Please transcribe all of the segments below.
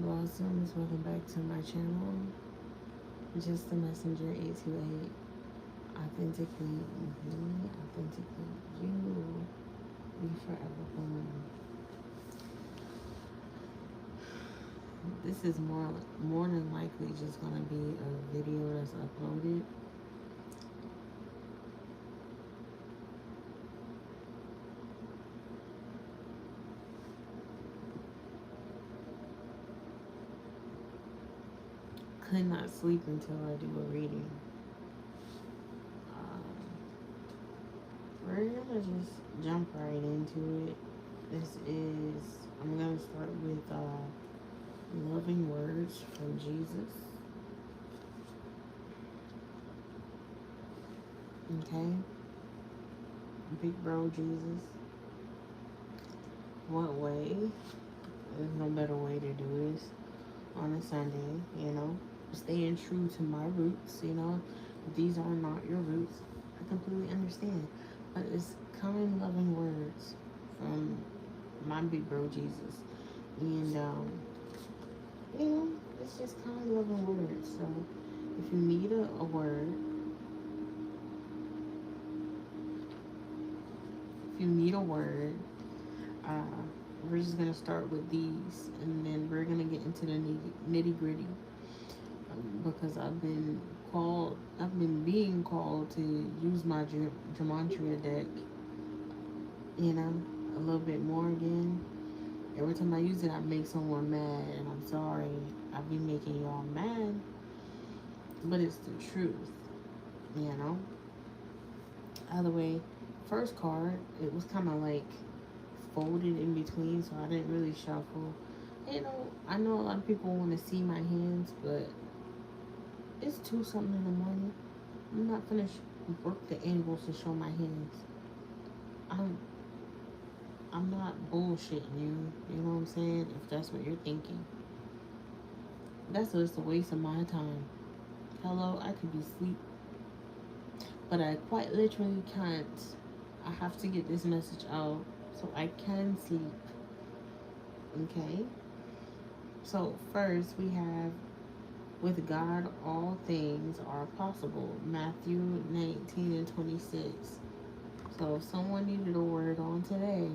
Blossoms, welcome back to my channel. Just the messenger 828. Authentically me, authentically you. Be forever home. This is more than likely just gonna be a video that's uploaded. Could not sleep until I do a reading. We're gonna just jump right into it. I'm gonna start with loving words from Jesus. Okay? Big bro Jesus. What way? There's no better way to do this on a Sunday, you know? Staying true to my roots, you know? If these are not your roots, I completely understand. But it's kind, loving words from my big bro Jesus. And, you know, it's just kind, loving words. So if you need a word, we're just going to start with these. And then we're going to get into the nitty gritty. Because I've been being called to use my gematria deck, you know, a little bit more again. Every time I use it, I make someone mad, and I'm sorry. I've been making y'all mad, but it's the truth, you know. Either way, first card, it was kind of like folded in between, so I didn't really shuffle. You know, I know a lot of people want to see my hands, but it's 2-something in the morning. I'm not gonna work the angles to show my hands. I'm not bullshitting you. You know what I'm saying? If that's what you're thinking, that's just a waste of my time. Hello, I could be asleep, but I quite literally can't. I have to get this message out so I can sleep. Okay. So first we have, with God, all things are possible. Matthew 19:26. So if someone needed a word on today,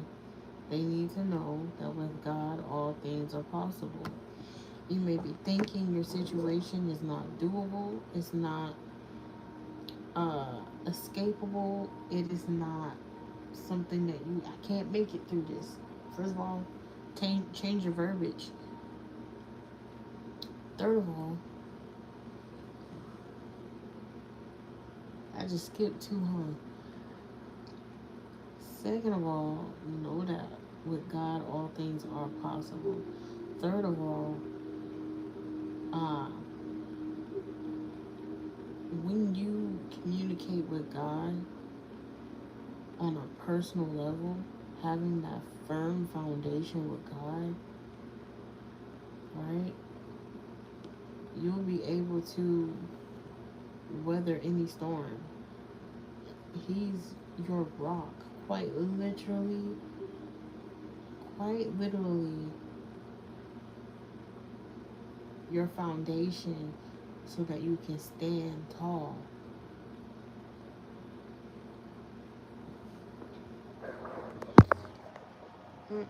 they need to know that with God, all things are possible. You may be thinking your situation is not doable. It's not escapable. It is not something that I can't make it through this. First of all, change your verbiage. Third of all, I just skipped 2, huh? Second of all, know that with God, all things are possible. Third of all, when you communicate with God on a personal level, having that firm foundation with God, right, you'll be able to weather any storm. He's your rock, quite literally, your foundation, so that you can stand tall.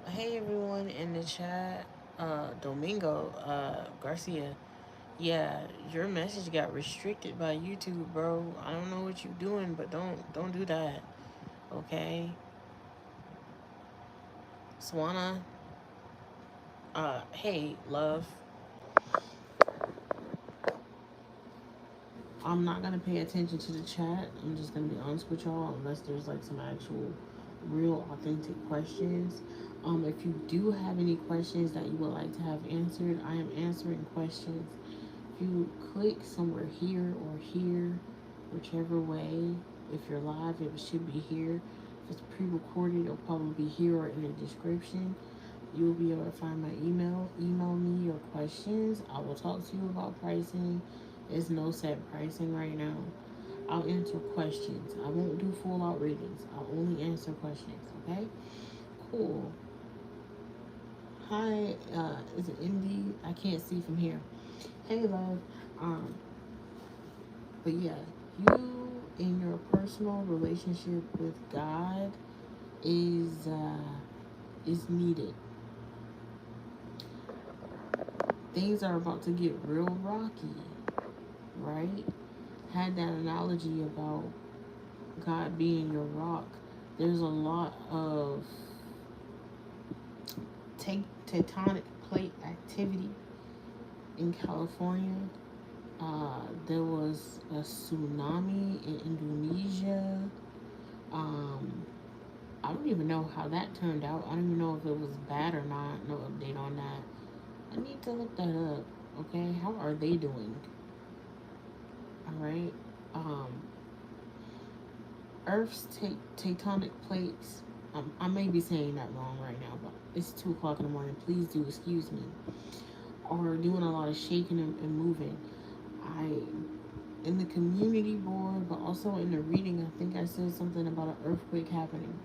Hey everyone in the chat, Domingo, Garcia. Yeah, your message got restricted by YouTube, bro. I don't know what you're doing, but don't do that. Okay? Swana, hey, love. I'm not gonna pay attention to the chat. I'm just gonna be honest with y'all, unless there's like some actual real authentic questions. If you do have any questions that you would like to have answered, I am answering questions. If you click somewhere here or here, whichever way, if you're live, it should be here. If it's pre-recorded, it'll probably be here or in the description. You'll be able to find my email. Email me your questions. I will talk to you about pricing. There's no set pricing right now. I'll answer questions. I won't do full out readings. I'll only answer questions, okay? Cool. Hi, is it Indy? I can't see from here. Hey, love. Um, but yeah, you in your personal relationship with God is needed. Things are about to get real rocky, right? Had that analogy about God being your rock. There's a lot of tectonic plate activity in California. There was a tsunami in Indonesia. Um, I don't even know how that turned out. I don't even know if it was bad or not. No update on that. I need to look that up. Okay, how are they doing? All right. Um, Earth's tectonic plates. I may be saying that wrong right now, but it's 2 o'clock in the morning. Please do excuse me. Are doing a lot of shaking and moving. I in the community board, but also in the reading, I think I said something about an earthquake happening.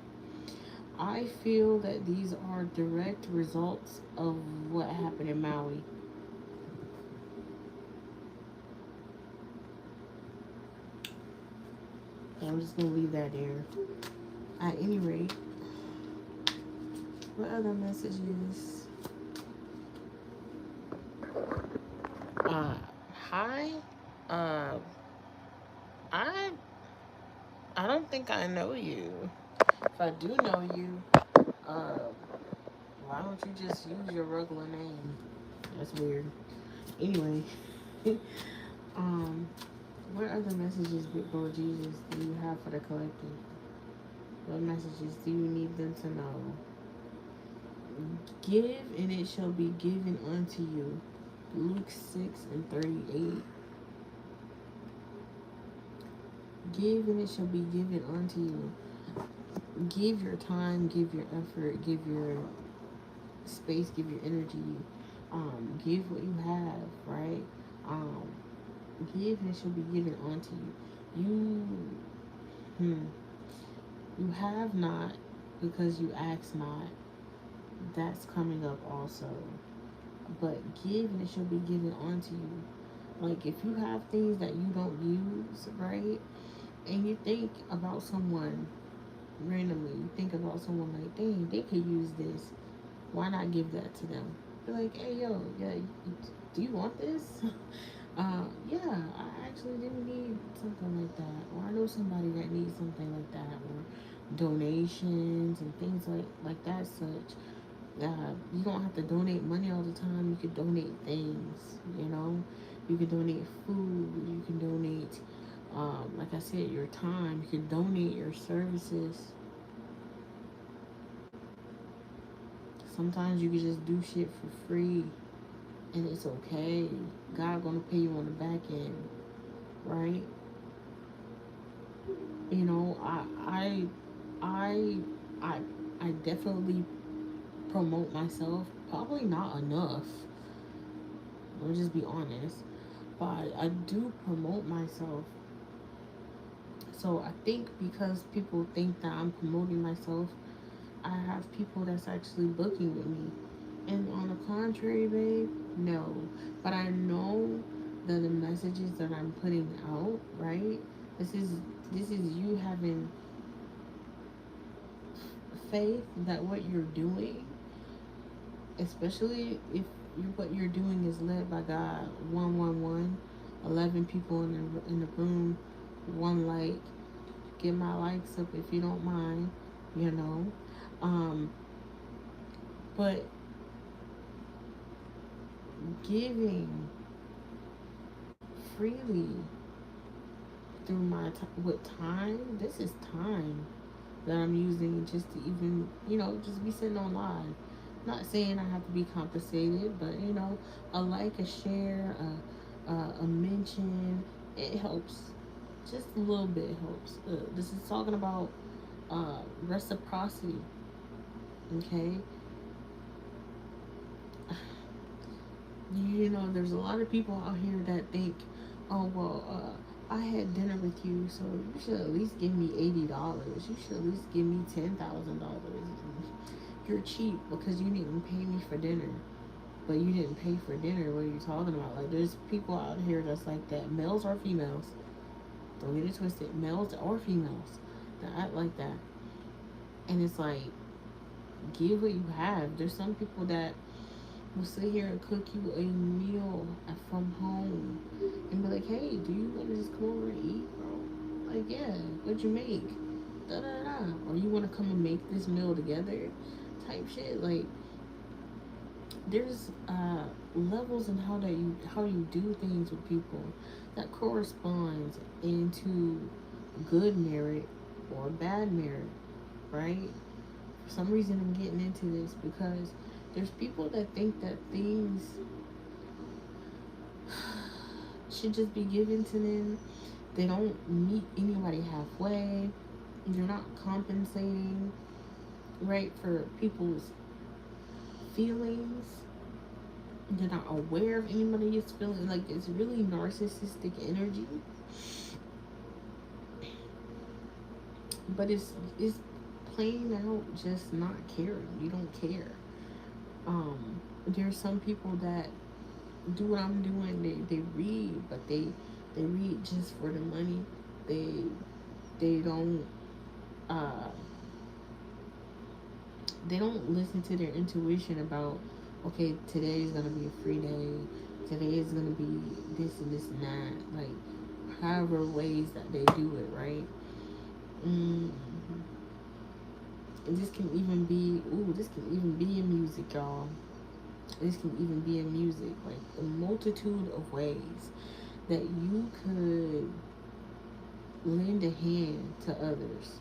I feel that these are direct results of what happened in Maui. I'm just gonna leave that there. At any rate, what other messages? Uh, hi. Uh, I I don't think I know you. If I do know you, uh, why don't you just use your regular name? That's weird. Anyway, um, what other messages, Big Lord Jesus, do you have for the collective? What messages do you need them to know? Give, and it shall be given unto you. Luke 6:38. Give, and it shall be given unto you. Give your time, give your effort, give your space, give your energy. Give what you have, right? Um, give, and it shall be given unto you. Hmm, you have not because you ask not. That's coming up also. But give, and it shall be given unto you. Like if you have things that you don't use, right? And you think about someone randomly, you think about someone like, dang, they could use this. Why not give that to them? Be like, hey, yo, yeah, do you want this? Yeah, I actually didn't need something like that. Or I know somebody that needs something like that. Or donations and things like that such. You don't have to donate money all the time. You could donate things, you know. You can donate food. You can donate, like I said, your time. You can donate your services. Sometimes you can just do shit for free, and it's okay. God gonna pay you on the back end, right? You know, I, I, I definitely promote myself. Probably not enough. Let me just be honest. But I do promote myself. So I think because people think that I'm promoting myself, I have people that's actually booking with me. And on the contrary, babe, no. But I know that the messages that I'm putting out, right? This is this is you having faith that what you're doing, especially if what you're doing is led by God. 111, 11 people in the room, one like. Get my likes up if you don't mind, you know. Um, but giving freely through my with time. This is time that I'm using just to even, just be sitting on live. Not saying I have to be compensated, but a like, a share, a mention, it helps. Just a little bit helps. This is talking about reciprocity. Okay, there's a lot of people out here that think, oh well, I had dinner with you, so you should at least give me $80. You should at least give me $10,000. you're cheap because you didn't pay me for dinner. But you didn't pay for dinner. What are you talking about? Like, there's people out here that's like that. Males or females. Don't get it twisted. Males or females that act like that. And it's like, give what you have. There's some people that will sit here and cook you a meal from home and be like, hey, do you want to just come over and eat, bro? Like, yeah, what'd you make? Da da da. Or you want to come and make this meal together? Type shit. Like, there's levels in how you do things with people that corresponds into good merit or bad merit, right? For some reason, I'm getting into this because there's people that think that things should just be given to them. They don't meet anybody halfway. They're not compensating, right, for people's feelings. They're not aware of anybody else's feelings. Like, it's really narcissistic energy. But it's plain out just not caring. You don't care. There's some people that do what I'm doing. They read, but they read just for the money. They don't they don't listen to their intuition about, okay, today is gonna be a free day. Today is gonna be this and this and that. Like, however ways that they do it, right? Mm-hmm. And this can even be, this can even be in music, y'all. This can even be in music. Like, the multitude of ways that you could lend a hand to others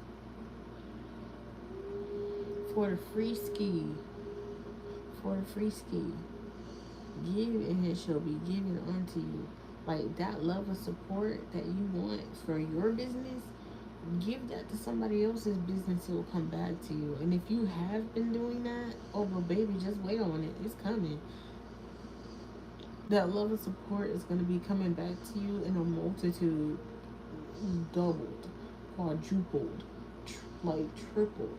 for the free ski. For the free ski. Give and it shall be given unto you. Like, that love of support that you want for your business, give that to somebody else's business. It will come back to you. And if you have been doing that, oh, but baby, just wait on it. It's coming. That love and support is going to be coming back to you in a multitude, doubled, quadrupled, like tripled.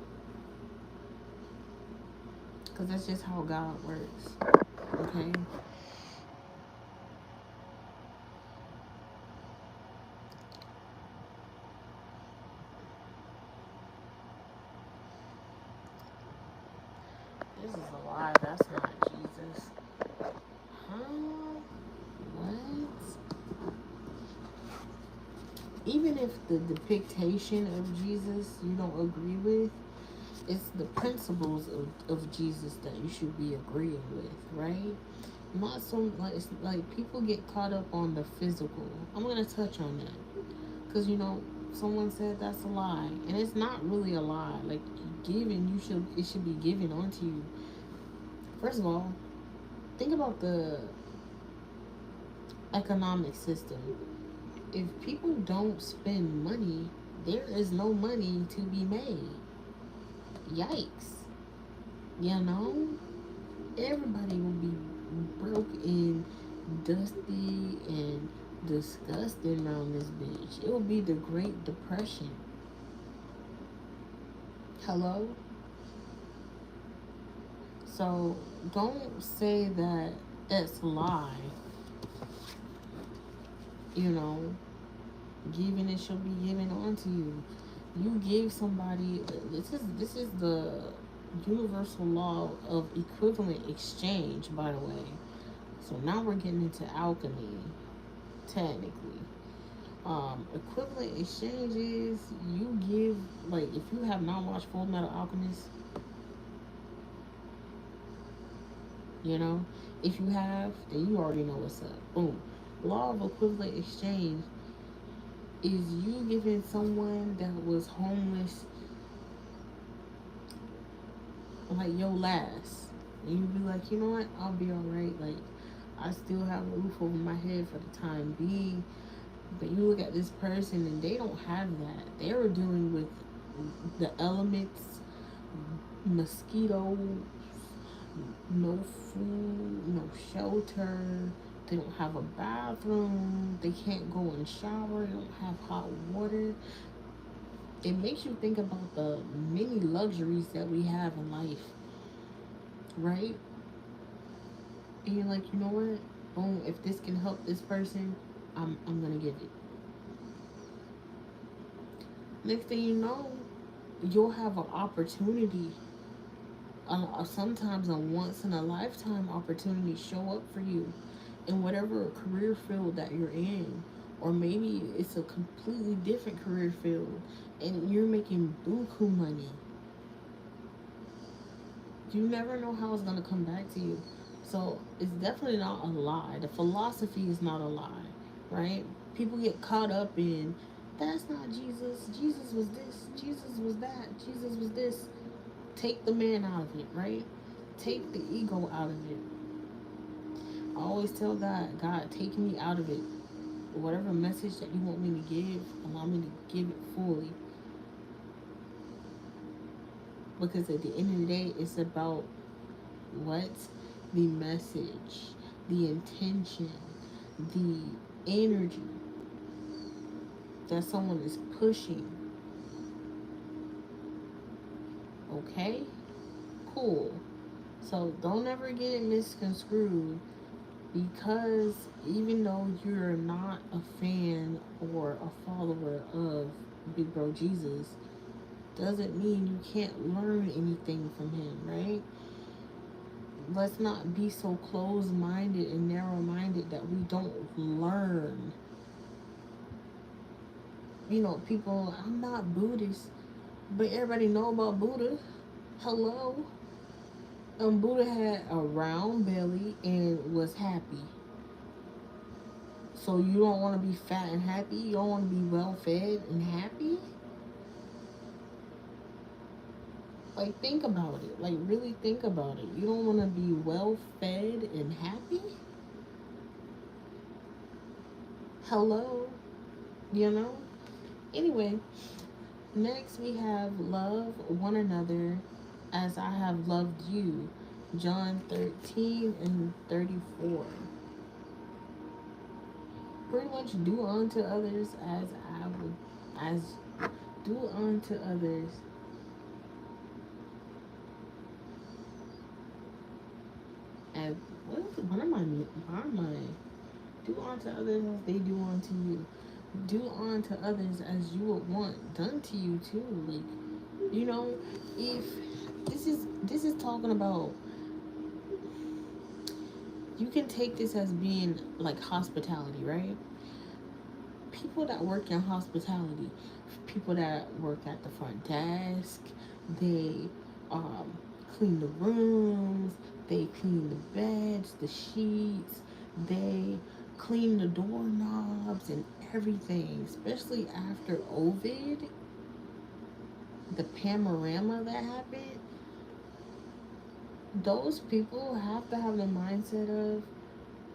Because that's just how God works. Okay? This is a lie. That's not Jesus. Huh? What? Even if the depiction of Jesus you don't agree with, it's the principles of Jesus that you should be agreeing with, right? Not so like, it's like people get caught up on the physical. I'm gonna touch on that because someone said that's a lie, and it's not really a lie. Like, given, it should be given onto you. First of all, think about the economic system. If people don't spend money, there is no money to be made. Yikes. Everybody will be broke and dusty and disgusting around this bitch. It will be the Great Depression. Hello? So don't say that that's a lie. Giving it shall be given onto you. You give somebody, this is the universal law of equivalent exchange, by the way. So now we're getting into alchemy, technically. Equivalent exchange is you give, like, if you have not watched Full Metal Alchemist, if you have, then you already know what's up. Boom. Law of equivalent exchange is you giving someone that was homeless, like, your last. And you be like, you know what? I'll be alright. Like, I still have a roof over my head for the time being. But you look at this person and they don't have that. They are dealing with the elements, mosquitoes, no food, no shelter. They don't have a bathroom. They can't go and shower. They don't have hot water. It makes you think about the many luxuries that we have in life. right? And you're like, you know what? Boom, if this can help this person, I'm gonna give it. Next thing you know, you'll have an opportunity, sometimes a once in a lifetime opportunity show up for you in whatever career field that you're in. Or maybe it's a completely different career field and you're making buku money. You never know how it's going to come back to you. So it's definitely not a lie. The philosophy is not a lie, right? People get caught up in that's not Jesus. Jesus was this. Jesus was that. Jesus was this. Take the man out of it, right? Take the ego out of it. I always tell God, God, take me out of it. Whatever message that you want me to give, allow me to give it fully. Because at the end of the day, it's about what? The message, the intention, the energy that someone is pushing. Okay? Cool. So don't ever get it misconstrued, because even though you're not a fan or a follower of Big Bro Jesus, doesn't mean you can't learn anything from him, right? Let's not be so closed minded and narrow minded that we don't learn. You know, people, I'm not Buddhist, but everybody know about Buddha. Hello? Buddha had a round belly and was happy. So you don't want to be fat and happy? You don't want to be well fed and happy? Like, think about it. Like, really think about it. You don't want to be well fed and happy? Hello? You know? Anyway, next we have love one another as I have loved you. John 13 and 34. Pretty much do unto others as I would, as do unto others. As what am I? Do unto others as they do unto you. Do unto others as you would want done to you too. Like, you know, if this is talking about, you can take this as being like hospitality, right? People that work in hospitality, people that work at the front desk, they um, clean the rooms, they clean the beds, the sheets, they clean the doorknobs and everything, especially after Ovid, the panorama that happened. Those people have to have the mindset of,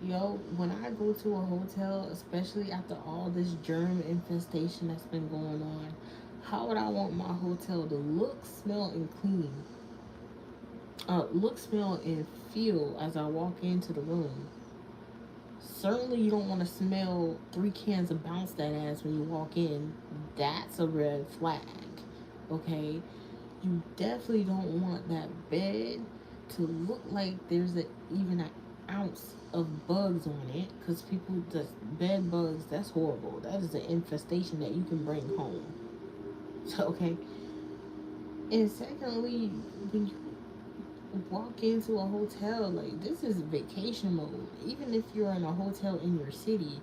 yo, when I go to a hotel, especially after all this germ infestation that's been going on, how would I want my hotel to look, smell, and clean? Look, smell, and feel as I walk into the room. Certainly, you don't want to smell 3 cans of Bounce That Ass when you walk in. That's a red flag, okay? You definitely don't want that bed to look like there's even an ounce of bugs on it, because people just bed bugs, that's horrible. That is an infestation that you can bring home. So, okay. And secondly, when you walk into a hotel, like, this is vacation mode. Even if you're in a hotel in your city,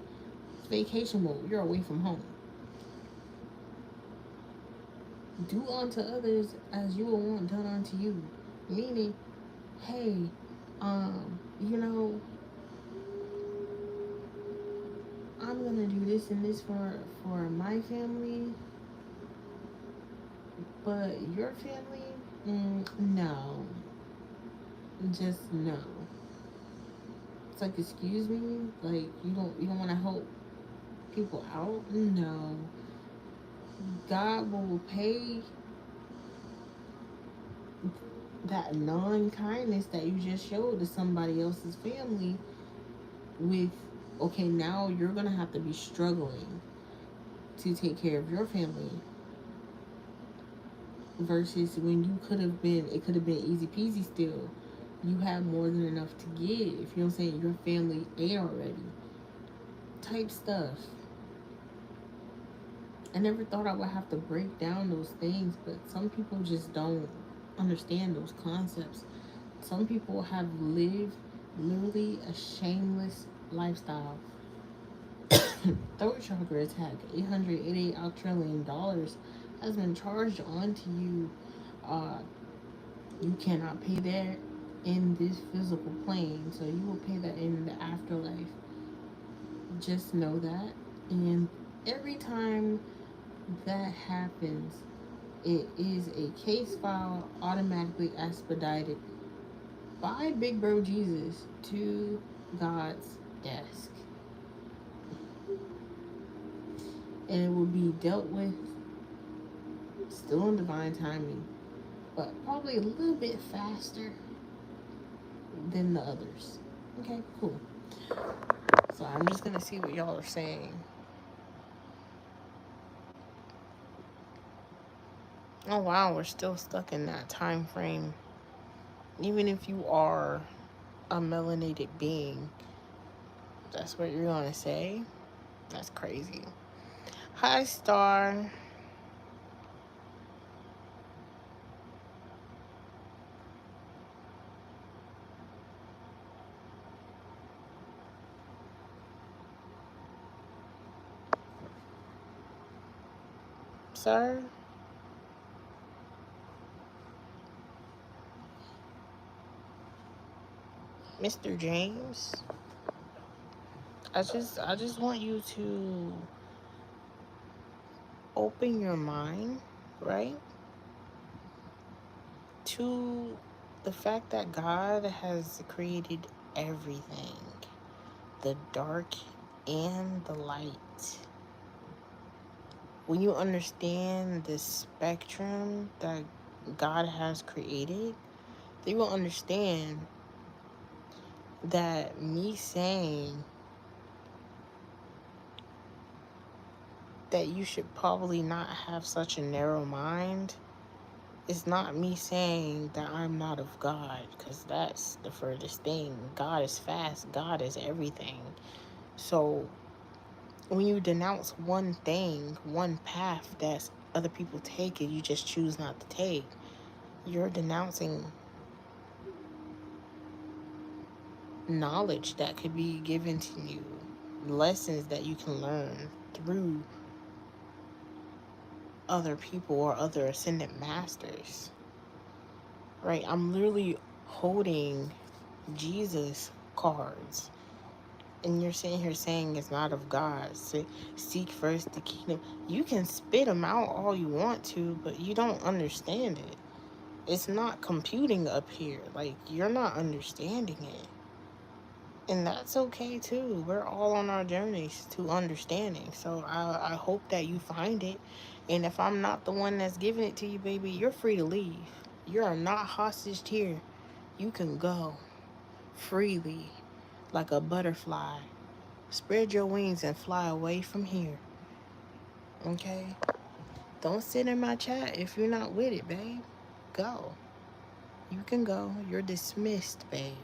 it's vacation mode. You're away from home. Do unto others as you will want done unto you. Meaning, hey, you know, I'm gonna do this and this for my family, but your family, no, just no. It's like, excuse me, like, you don't want to help people out? No. God will pay that non-kindness that you just showed to somebody else's family with, okay, now you're gonna have to be struggling to take care of your family, versus when you could have been, it could have been easy peasy still. You have more than enough to give. You know what I'm saying? Your family ate already. Type stuff. I never thought I would have to break down those things, but some people just don't understand those concepts. Some people have lived literally a shameless lifestyle. Throat chakra attack, $888 has been charged onto you. Uh, you cannot pay that in this physical plane, so you will pay that in the afterlife. Just know that. And every time that happens, it is a case file automatically expedited by Big Bro Jesus to God's desk. And it will be dealt with still in divine timing, but probably a little bit faster than the others. Okay, cool. So I'm just gonna see what y'all are saying. Oh wow, we're still stuck in that time frame. Even if you are a melanated being, that's what you're gonna say? That's crazy. Hi, Star. Sir? Mr. James? I just want you to open your mind, right? To the fact that God has created everything, the dark and the light. When you understand the spectrum that God has created, then you will understand that me saying that you should probably not have such a narrow mind is not me saying that I'm not of God, because that's the furthest thing. God is fast, God is everything. So when you denounce one thing, one path that other people take and you just choose not to take, you're denouncing knowledge that could be given to you, lessons that you can learn through other people or other ascendant masters. Right? I'm literally holding Jesus cards. And you're sitting here saying it's not of God. So seek first the kingdom. You can spit them out all you want to, but you don't understand it. It's not computing up here. Like, you're not understanding it. And that's okay too. We're all on our journeys to understanding. So I hope that you find it. And if I'm not the one that's giving it to you, baby, you're free to leave. You are not hostage here. You can go freely like a butterfly. Spread your wings and fly away from here. Okay? Don't sit in my chat if you're not with it, babe. Go. You can go. You're dismissed, babe.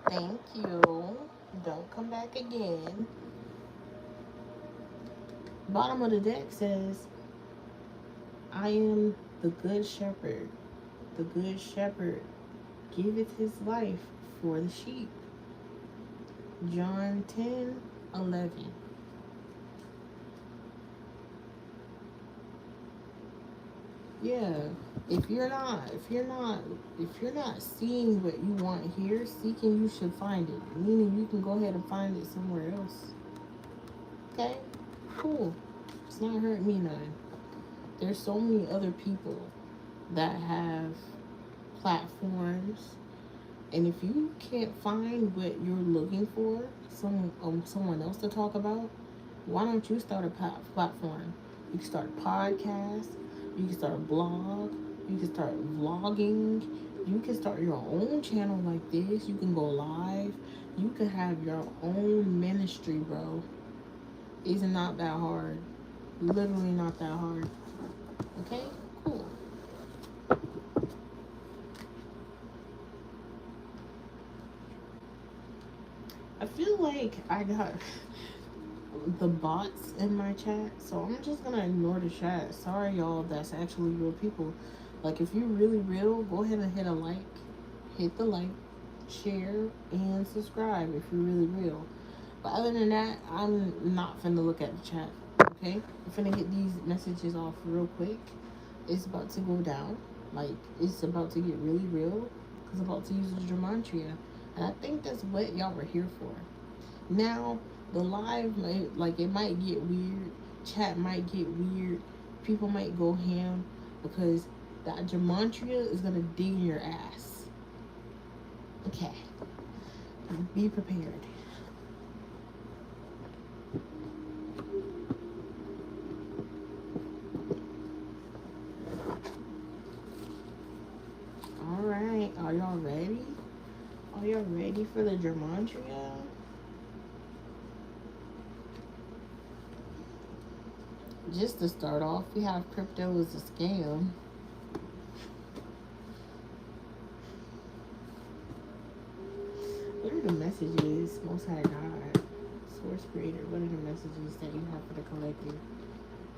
Thank you. Don't come back again. Bottom of the deck says, I am the good shepherd. The good shepherd giveth his life for the sheep. John 10:11. Yeah. If you're not seeing what you want here, seeking, you should find it. Meaning you can go ahead and find it somewhere else. Okay? Cool. It's not hurting me none. There's so many other people that have platforms, and if you can't find what you're looking for, someone else to talk about, why don't you start a platform? You can start a podcast, you can start a blog, you can start vlogging, you can start your own channel like this, you can go live, you can have your own ministry, bro. It's not that hard. Literally not that hard. Okay? Cool. I feel like I got the bots in my chat, so I'm just gonna ignore the chat. Sorry, y'all, that's actually real people. Like, if you're really real, go ahead and hit the like, share, and subscribe if you're really real. But other than that, I'm not finna look at the chat. Okay, I'm finna hit these messages off real quick. It's about to go down. Like, it's about to get really real. Cause I'm about to use the gematria, and I think that's what y'all were here for. Now, the live might, like, it might get weird. Chat might get weird. People might go ham because that gematria is gonna dig in your ass. Okay, be prepared. All right, are y'all ready? Are y'all ready for the gematria? Just to start off, we have crypto is a scam. What are the messages, Most High God, Source Creator? What are the messages that you have for the collective?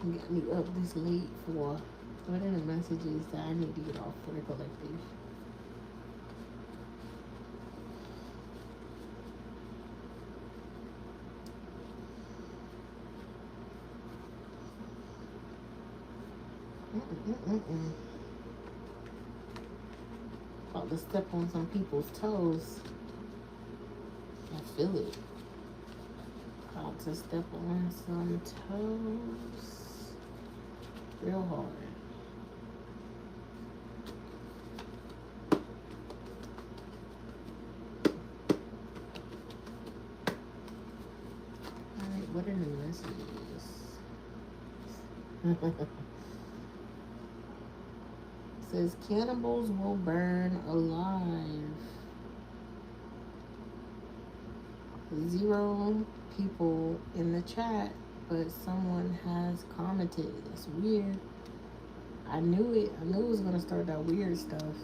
You got me up this late for? What are the messages that I need to get off for the collective? About to step on some people's toes. I feel it. About to step on some toes. Real hard. Alright, what are the messages? It says cannibals will burn alive. 0 people in the chat, but someone has commented. That's weird. I knew it. I knew it was gonna start that weird stuff.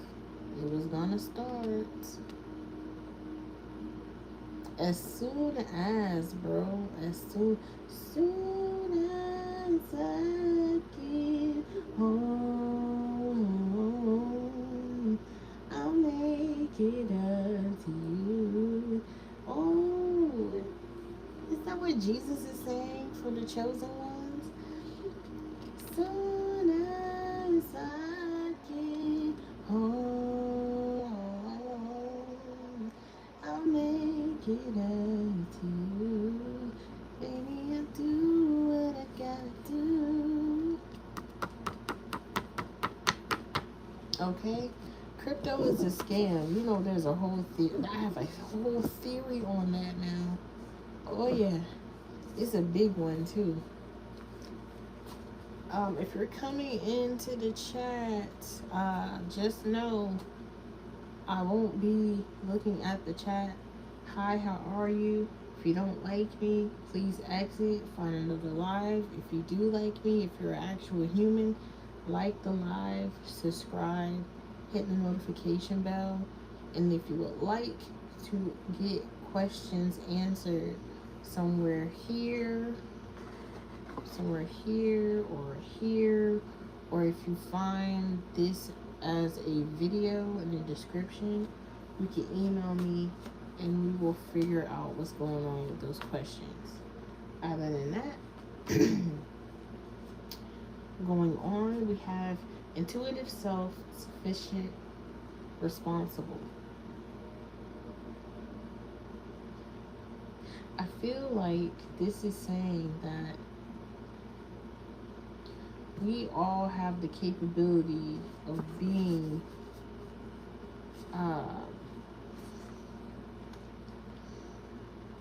It was gonna start. As soon as, bro. As soon as I get home, I'll make it up to you. Oh, is that what Jesus is saying for the chosen ones? Soon as I get home, I'll make it up to you. Baby, I'll do what I gotta do. Okay? Crypto is a scam. You know, there's a whole theory. I have a whole theory on that now. Oh, yeah. It's a big one, too. If you're coming into the chat, just know I won't be looking at the chat. Hi, how are you? If you don't like me, please exit, find another live. If you do like me, if you're an actual human, like the live, subscribe, hit the notification bell, and if you would like to get questions answered somewhere here, or if you find this as a video in the description, you can email me and we will figure out what's going on with those questions. Other than that, going on, we have intuitive self, sufficient, responsible. I feel like this is saying that we all have the capability of being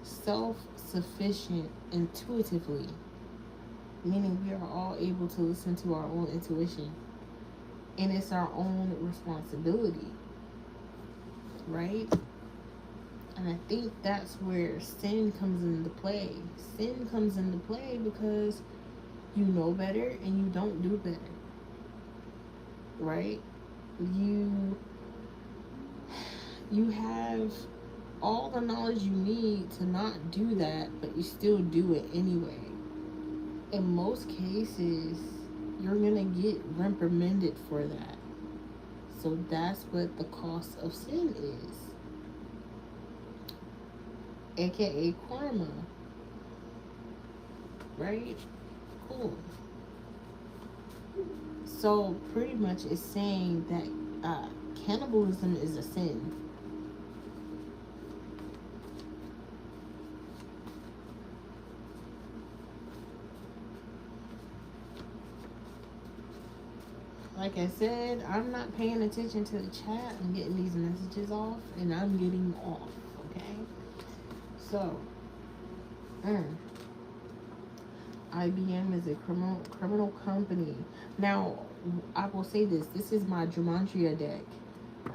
self-sufficient intuitively, meaning we are all able to listen to our own intuition, and it's our own responsibility, right? And I think that's where sin comes into play. Sin comes into play because you know better and you don't do better, right? You have all the knowledge you need to not do that, but you still do it anyway. In most cases, you're gonna get reprimanded for that. So that's what the cost of sin is, aka karma, right? Cool. So pretty much it's saying that cannibalism is a sin. Like I said, I'm not paying attention to the chat. I'm getting these messages off, and I'm getting off. Okay. So, mm, IBM is a criminal company. Now, I will say this. This is my Gematria deck.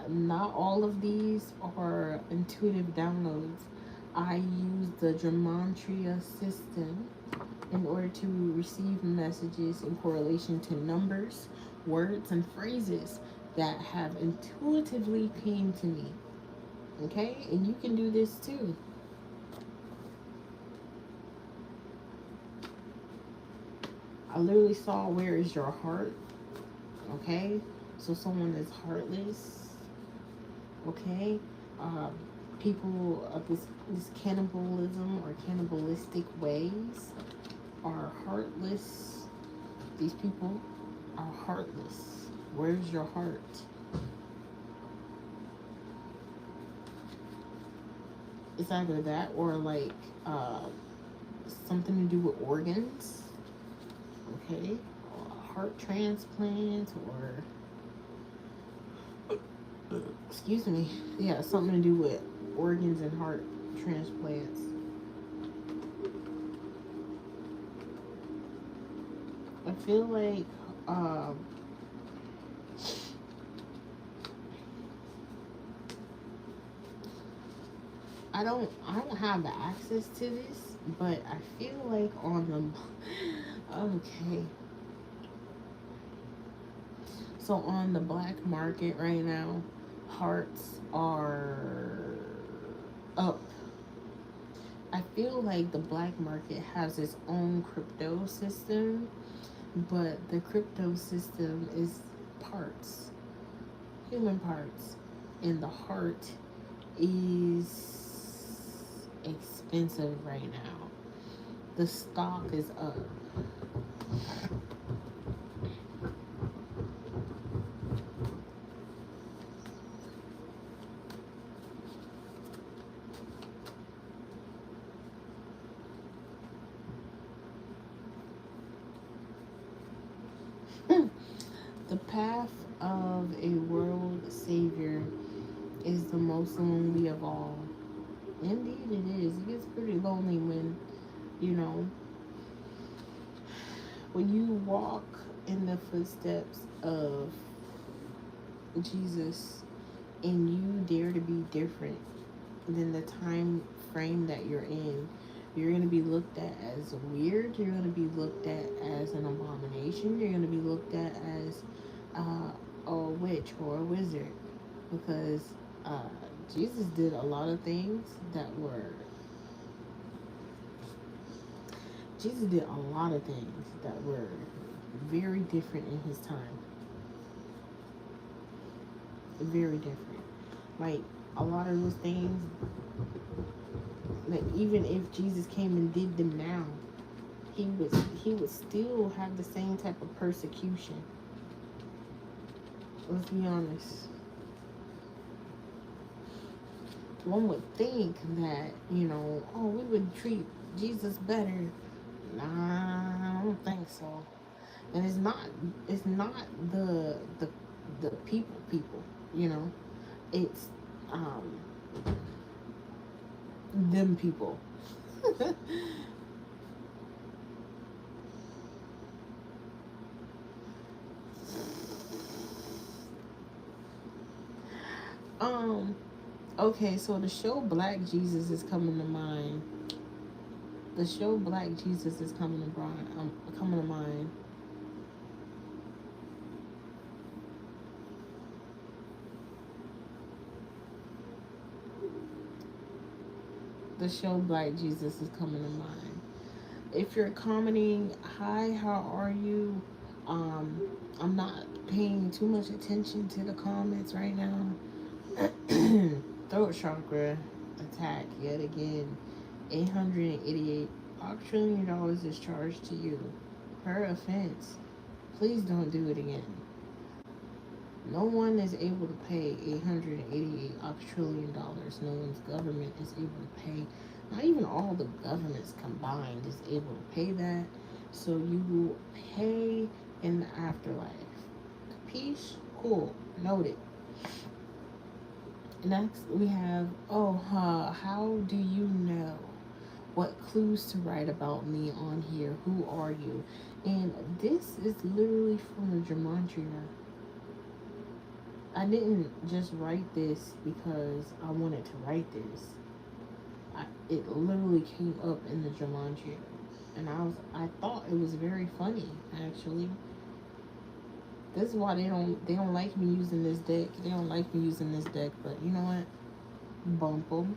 Not all of these are intuitive downloads. I use the Gematria system in order to receive messages in correlation to numbers, words, and phrases that have intuitively came to me. Okay? And you can do this too. I literally saw, where is your heart? Okay? So someone is heartless. Okay? Uh, People of this cannibalism or cannibalistic ways are heartless. These people are heartless. Where's your heart? It's either that or like something to do with organs. Okay? Heart transplant or excuse me. Yeah, something to do with organs and heart transplants. I feel like I don't have access to this, but I feel like on the okay. So on the black market right now, hearts are up. I feel like the black market has its own crypto system, but the crypto system is parts, human parts, and the heart is expensive right now. The stock is up. The path of a world savior is the most lonely of all. Indeed, it is. It gets pretty lonely when, you know, when you walk in the footsteps of Jesus and you dare to be different than the time frame that you're in. You're going to be looked at as weird. You're going to be looked at as an abomination. You're going to be looked at as a witch or a wizard, because uh, Jesus did a lot of things that were. Jesus did a lot of things that were very different in his time. Very different. Like, a lot of those things, like, even if Jesus came and did them now, he would still have the same type of persecution. Let's be honest. One would think that, oh, we would treat Jesus better. Nah, I don't think so. And it's not the people, It's them people. Okay, so the show Black Jesus is coming to mind. The show Black Jesus is coming to mind. The show Black Jesus is coming to mind. If you're commenting, hi, how are you? Um, I'm not paying too much attention to the comments right now. Throat chakra attack yet again. 888 trillion dollars is charged to you per offense. Please don't do it again. No one is able to pay $888 trillion. No one's government is able to pay. Not even all the governments combined is able to pay that. So you will pay in the afterlife. Capiche? Cool. Noted. Next we have, how do you know what clues to write about me on here? Who are you? And this is literally from the gematria. I didn't just write this because I wanted to write this. It literally came up in the gematria, and I thought it was very funny actually. This is why they don't like me using this deck. They don't like me using this deck, but you know what? Bump them.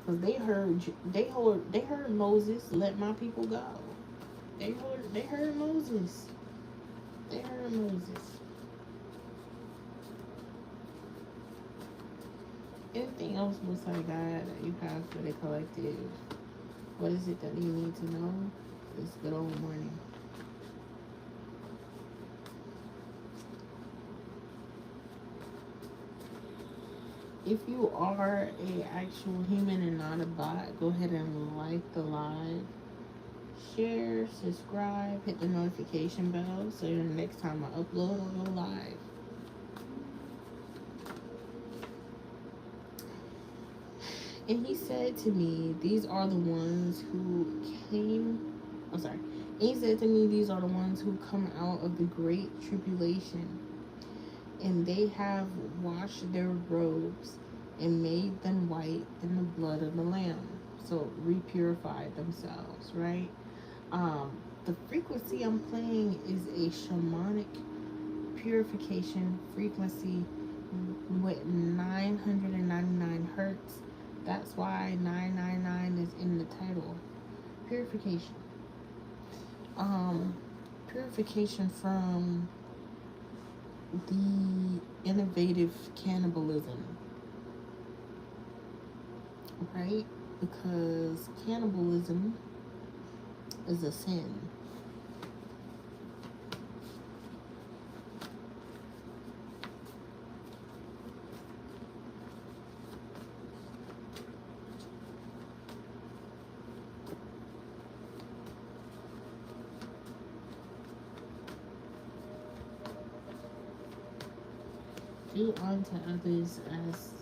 Cause they heard Moses let my people go. They heard Moses. They heard Moses. Anything else beside God that you have for the collective? What is it that you need to know this good old morning? If you are a actual human and not a bot, go ahead and like the live, share, subscribe, hit the notification bell so the next time I upload I'll go live. And he said to me, these are the ones who came, I'm sorry. And he said to me, these are the ones who come out of the great tribulation. And they have washed their robes and made them white in the blood of the Lamb. So repurified themselves, right? The frequency I'm playing is a shamanic purification frequency with 999 hertz. That's why 999 is in the title. Purification. Purification from the innovative cannibalism, right? Because cannibalism is a sin. Do unto others as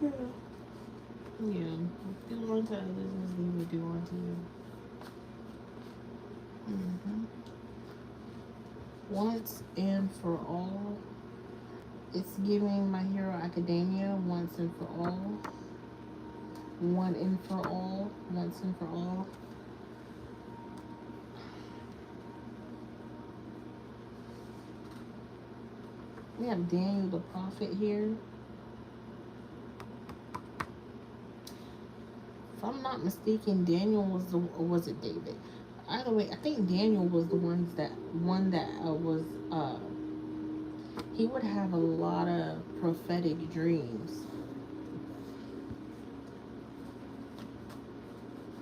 yeah. Do unto others as they would do unto you. Once and for all. It's giving My Hero Academia once and for all. One and for all. Once and for all. We have Daniel the Prophet here. If I'm not mistaken, Daniel or was it David? Either way, I think Daniel was the one that was he would have a lot of prophetic dreams.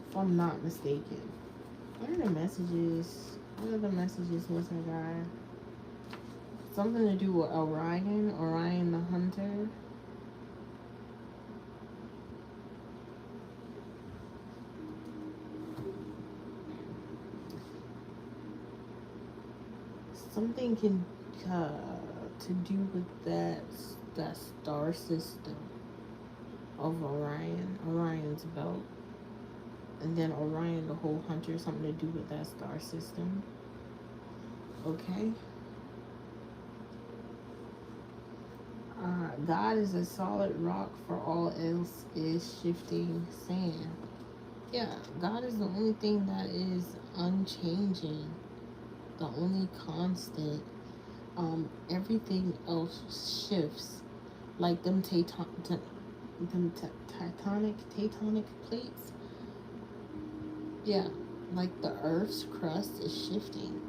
If I'm not mistaken. What are the messages? What are the messages was that guy? Something to do with Orion the Hunter. Something can to do with that star system of Orion, Orion's belt, and then Orion the whole hunter, something to do with that star system. Okay. God is a solid rock, for all else is shifting sand. Yeah, God is the only thing that is unchanging, the only constant. Everything else shifts, like them tectonic plates. Yeah, like the Earth's crust is shifting.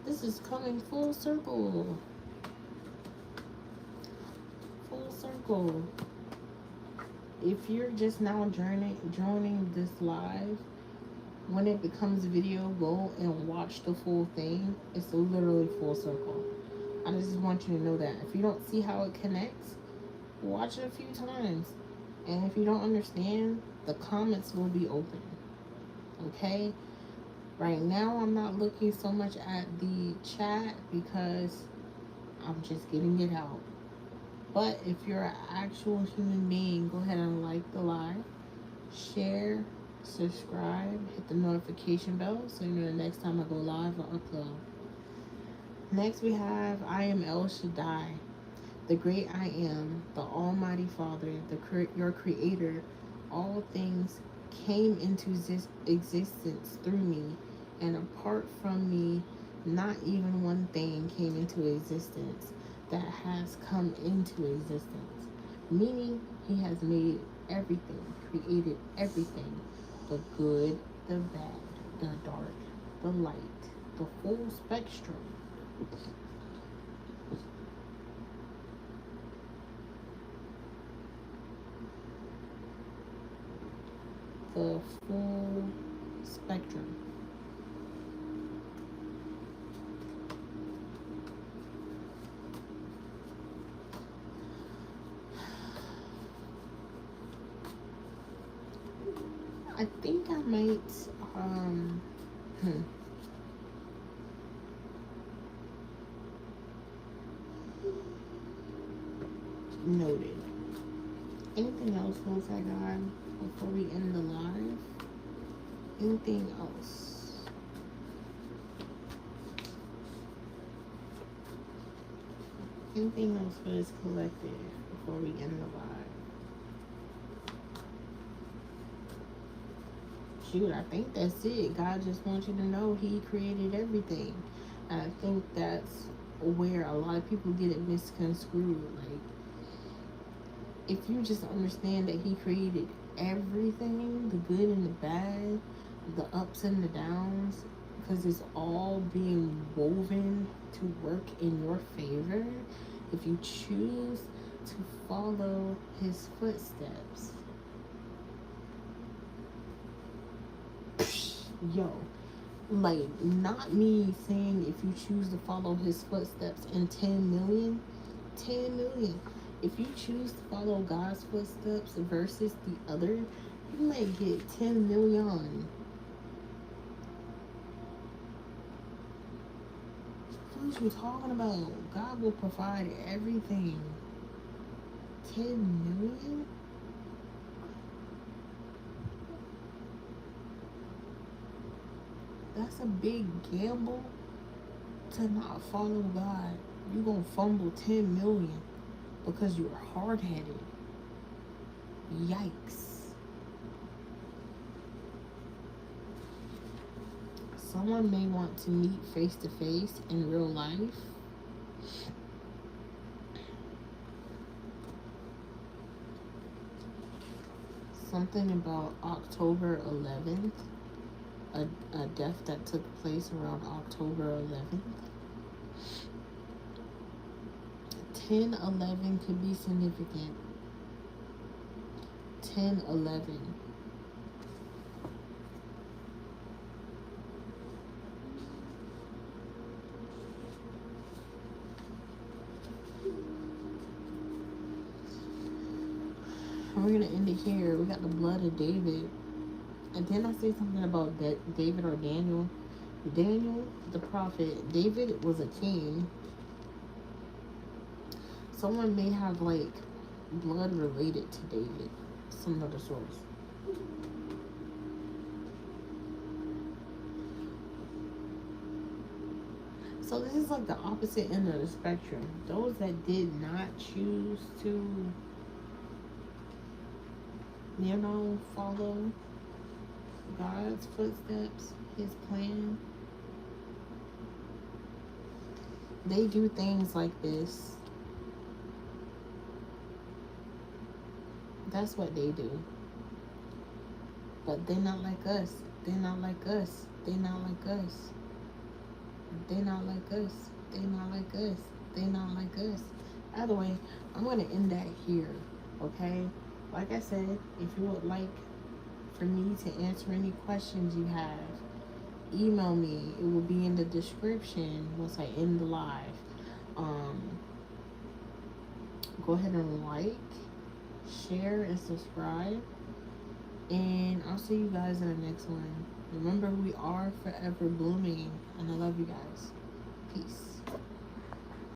This is coming full circle, full circle. If you're just now joining this live, when it becomes video, go and watch the full thing. It's literally full circle. I just want you to know that. If you don't see how it connects, watch it a few times. And if you don't understand, the comments will be open. Okay? Right now, I'm not looking so much at the chat because I'm just getting it out. But if you're an actual human being, go ahead and like the live, share, subscribe, hit the notification bell so you know the next time I go live or upload. Next, we have I am El Shaddai, the great I am, the Almighty Father, your Creator. All things came into existence through me, and apart from me, not even one thing came into existence that has come into existence. Meaning, He has made everything, created everything, the good, the bad, the dark, the light, the full spectrum. The full spectrum. I think I might hmm, noted. Anything else I got before we end the live? Anything else? Anything else for this collective before we end the live? Shoot, I think that's it. God just wants you to know He created everything. And I think that's where a lot of people get it misconstrued. Like, if you just understand that He created everything, the good and the bad, the ups and the downs, because it's all being woven to work in your favor if you choose to follow His footsteps. Yo, like, not me saying if you choose to follow His footsteps in 10 million, 10 million. If you choose to follow God's footsteps versus the other, you might get 10 million. What you talking about? God will provide everything. 10 million? That's a big gamble to not follow God. You're gonna fumble 10 million because you're hard-headed. Yikes. Someone may want to meet face to face in real life. Something about October 11th, a death that took place around October 11th. 10/11 could be significant. 10/11. We're gonna end it here. We got the blood of David. And then I say something about David or Daniel. Daniel, the prophet. David was a king. Someone may have like blood related to David. Some other source. So this is like the opposite end of the spectrum. Those that did not choose to, follow God's footsteps, his plan, they do things like this. That's what they do. But they're not like us. They're not like us. They're not like us. They're not like us. They're not like us. They're not like us. Either way, I'm going to end that here. Okay? Like I said, if you would like for me to answer any questions you have, email me. It will be in the description once I end the live. Go ahead and like, share, and subscribe. And I'll see you guys in the next one. Remember, we are forever blooming. And I love you guys. Peace.